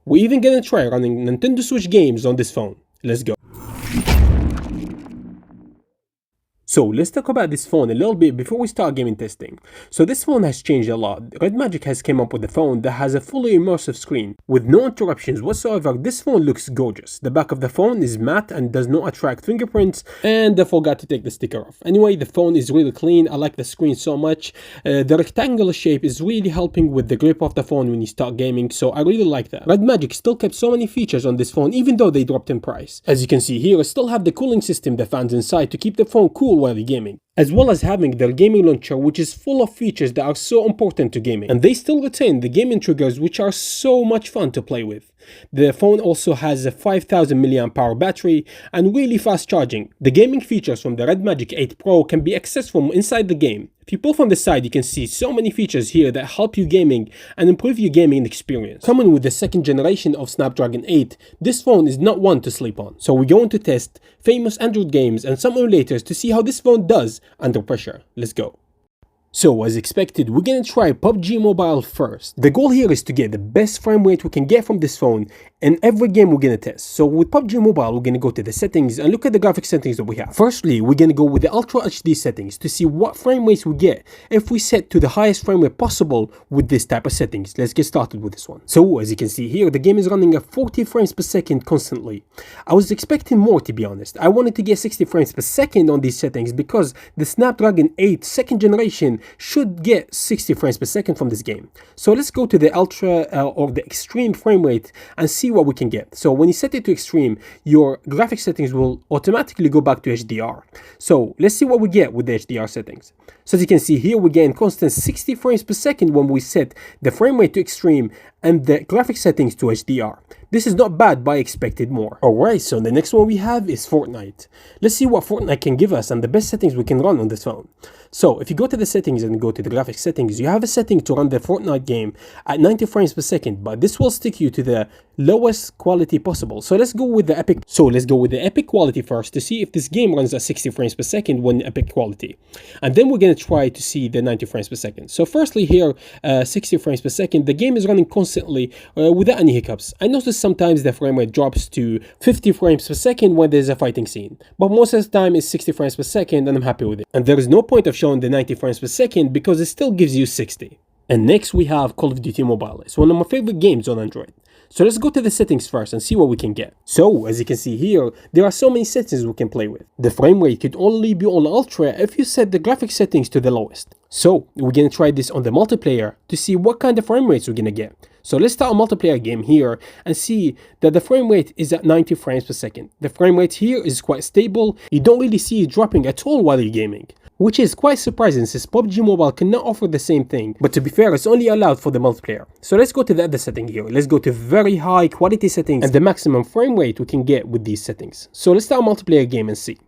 We're even gonna try running Nintendo Switch games on this phone. Let's go. So let's talk about this phone a little bit before we start gaming testing. So this phone has changed a lot. Redmagic has came up with a phone that has a fully immersive screen with no interruptions whatsoever. This phone looks gorgeous. The back of the phone is matte and does not attract fingerprints, and I forgot to take the sticker off. Anyway, the phone is really clean. I like the screen so much. The rectangular shape is really helping with the grip of the phone when you start gaming, so I really like that. Redmagic still kept so many features on this phone even though they dropped in price. As you can see here, I still have the cooling system, the fans inside to keep the phone cool while you're gaming, as well as having their gaming launcher, which is full of features that are so important to gaming, and they still retain the gaming triggers, which are so much fun to play with. The phone also has a 5000 mAh battery and really fast charging. The gaming features from the Redmagic 8 Pro can be accessed from inside the game. If you pull from the side, you can see so many features here that help you gaming and improve your gaming experience. Coming with the second generation of Snapdragon 8, this phone is not one to sleep on. So we're going to test famous Android games and some emulators to see how this phone does under pressure. Let's go. So as expected, we're gonna try Pubg Mobile first. The goal here is to get the best frame rate we can get from this phone in every game we're gonna test. So with Pubg Mobile, we're gonna go to the settings and look at the graphic settings that we have. Firstly, we're gonna go with the Ultra HD settings to see what frame rates we get if we set to the highest frame rate possible with this type of settings. Let's get started with this one. So as you can see here, the game is running at 40 frames per second constantly. I was expecting more, to be honest. I wanted to get 60 frames per second on these settings because the Snapdragon 8 second generation should get 60 frames per second from this game. So let's go to the Ultra or the Extreme frame rate and see what we can get. So when you set it to Extreme, your graphic settings will automatically go back to HDR. So let's see what we get with the HDR settings. So as you can see here, we get constant 60 frames per second when we set the frame rate to Extreme and the graphic settings to HDR. This is not bad, but I expected more. Alright, so the next one we have is Fortnite. Let's see what Fortnite can give us and the best settings we can run on this phone. So if you go to the settings and go to the graphic settings, you have a setting to run the Fortnite game at 90 frames per second, but this will stick you to the lowest quality possible. So let's go with the epic quality first to see if this game runs at 60 frames per second when epic quality. And then we're going to try to see the 90 frames per second. So firstly here, 60 frames per second, the game is running constantly without any hiccups. I noticed sometimes the frame rate drops to 50 frames per second when there's a fighting scene, but most of the time it's 60 frames per second and I'm happy with it. And there is no point of showing the 90 frames per second because it still gives you 60. And next we have Call of Duty Mobile. It's one of my favorite games on Android. So let's go to the settings first and see what we can get. So as you can see here, there are so many settings we can play with. The frame rate could only be on Ultra if you set the graphic settings to the lowest. So we're gonna try this on the multiplayer to see what kind of frame rates we're gonna get. So let's start a multiplayer game here and see that the frame rate is at 90 frames per second. The frame rate here is quite stable. You don't really see it dropping at all while you're gaming, which is quite surprising since Pubg Mobile cannot offer the same thing, but to be fair, it's only allowed for the multiplayer. So let's go to the other setting here. Let's go to very high quality settings and the maximum frame rate we can get with these settings. So let's start a multiplayer game and see.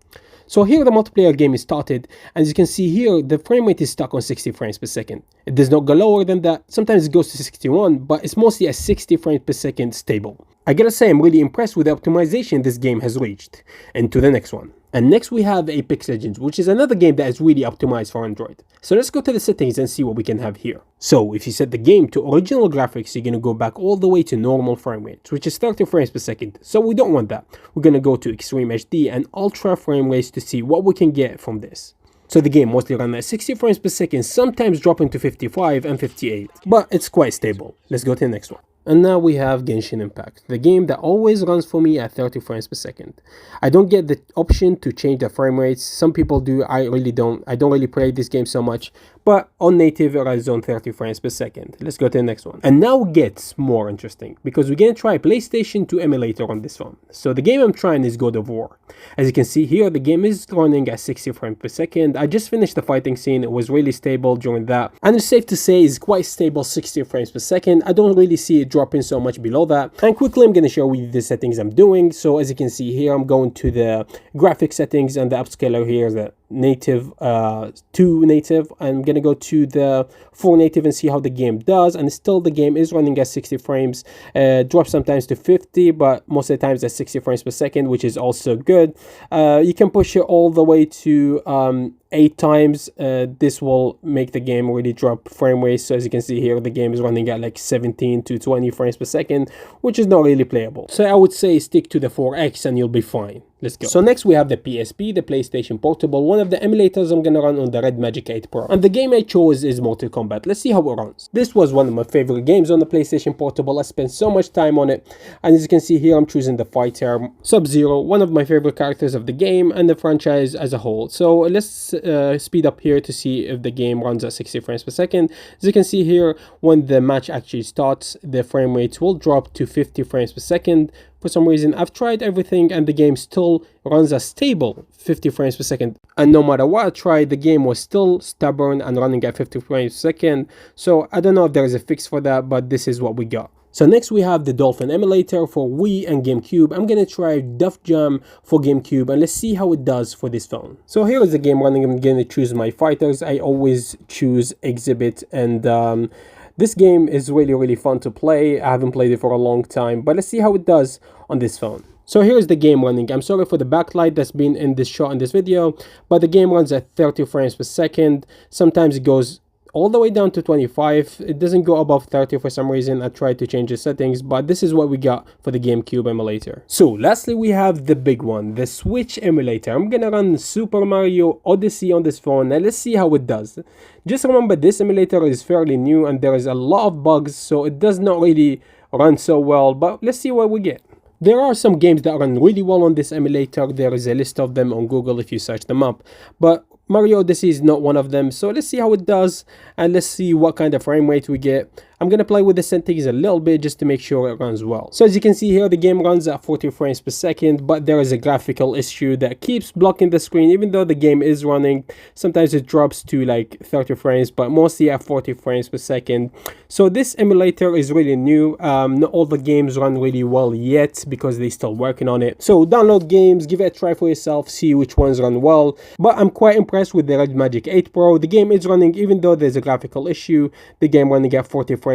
So here the multiplayer game is started, and as you can see here, the frame rate is stuck on 60 frames per second. It does not go lower than that. Sometimes it goes to 61, but it's mostly at 60 frames per second stable. I gotta say, I'm really impressed with the optimization this game has reached. And to the next one. And next we have Apex Legends, which is another game that is really optimized for Android. So let's go to the settings and see what we can have here. So if you set the game to original graphics, you're going to go back all the way to normal frame rates, which is 30 frames per second. So we don't want that. We're going to go to Extreme HD and Ultra frame rates to see what we can get from this. So the game mostly runs at 60 frames per second, sometimes dropping to 55 and 58, but it's quite stable. Let's go to the next one. And now we have Genshin Impact, the game that always runs for me at 30 frames per second. I don't get the option to change the frame rates. Some people do, I really don't. I don't really play this game so much, but on native it runs on 30 frames per second. Let's go to the next one. And now it gets more interesting because we're going to try PlayStation 2 Emulator on this phone. So the game I'm trying is God of War. As you can see here, the game is running at 60 frames per second. I just finished the fighting scene. It was really stable during that. And it's safe to say it's quite stable 60 frames per second. I don't really see it dropping so much below that. And quickly I'm going to show you the settings I'm doing. So as you can see here, I'm going to the graphic settings and the upscaler here, the native to native. I'm going to go to the 4 native and see how the game does. And still the game is running at 60 frames. Drops sometimes to 50, but most of the times at 60 frames per second, which is also good. You can push it all the way to 8 times, this will make the game really drop frame rate. So as you can see here, the game is running at like 17 to 20 frames per second, which is not really playable. So I would say stick to the 4X and you'll be fine. Let's go. So next we have the PSP, the PlayStation Portable, one of the emulators I'm gonna run on the Redmagic 8 Pro. And the game I chose is Mortal Kombat. Let's see how it runs. This was one of my favorite games on the PlayStation Portable. I spent so much time on it. And as you can see here, I'm choosing the fighter Sub-Zero, one of my favorite characters of the game and the franchise as a whole. So let's speed up here to see if the game runs at 60 frames per second. As you can see here, when the match actually starts, the frame rate will drop to 50 frames per second. For some reason, I've tried everything and the game still runs a stable 50 frames per second. And no matter what I tried, the game was still stubborn and running at 50 frames per second. So I don't know if there is a fix for that, but this is what we got. So next we have the Dolphin emulator for Wii and Gamecube. I'm gonna try Duff Jam for Gamecube and let's see how it does for this phone. So here is the game running. I'm gonna choose my fighters. I always choose Exhibit, and this game is really fun to play. I haven't played it for a long time, but let's see how it does on this phone. So here's the game running. I'm sorry for the backlight that's been in this shot in this video, but the game runs at 30 frames per second. Sometimes it goes all the way down to 25. It doesn't go above 30 for some reason. I tried to change the settings, but this is what we got for the GameCube emulator. So lastly, we have the big one, the Switch emulator. I'm gonna run Super Mario Odyssey on this phone and let's see how it does. Just remember, this emulator is fairly new and there is a lot of bugs, so it does not really run so well, but let's see what we get. There are some games that run really well on this emulator. There is a list of them on Google if you search them up, but Mario Odyssey is not one of them. So let's see how it does and let's see what kind of frame rate we get. I'm gonna play with the settings a little bit just to make sure it runs well. So as you can see here, the game runs at 40 frames per second, but there is a graphical issue that keeps blocking the screen. Even though the game is running, sometimes it drops to like 30 frames, but mostly at 40 frames per second. So this emulator is really new. Not all the games run really well yet because they're still working on it. So download games, give it a try for yourself, see which ones run well. But I'm quite impressed with the Redmagic 8 Pro. The game is running, even though there's a graphical issue, the game running at 45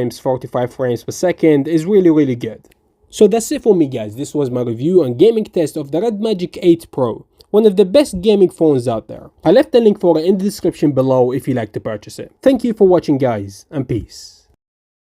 frames per second is really good. So that's it for me, guys. This was my review and gaming test of the Redmagic 8 Pro, one of the best gaming phones out there. I left the link for it in the description below if you'd like to purchase it. Thank you for watching, guys, and peace.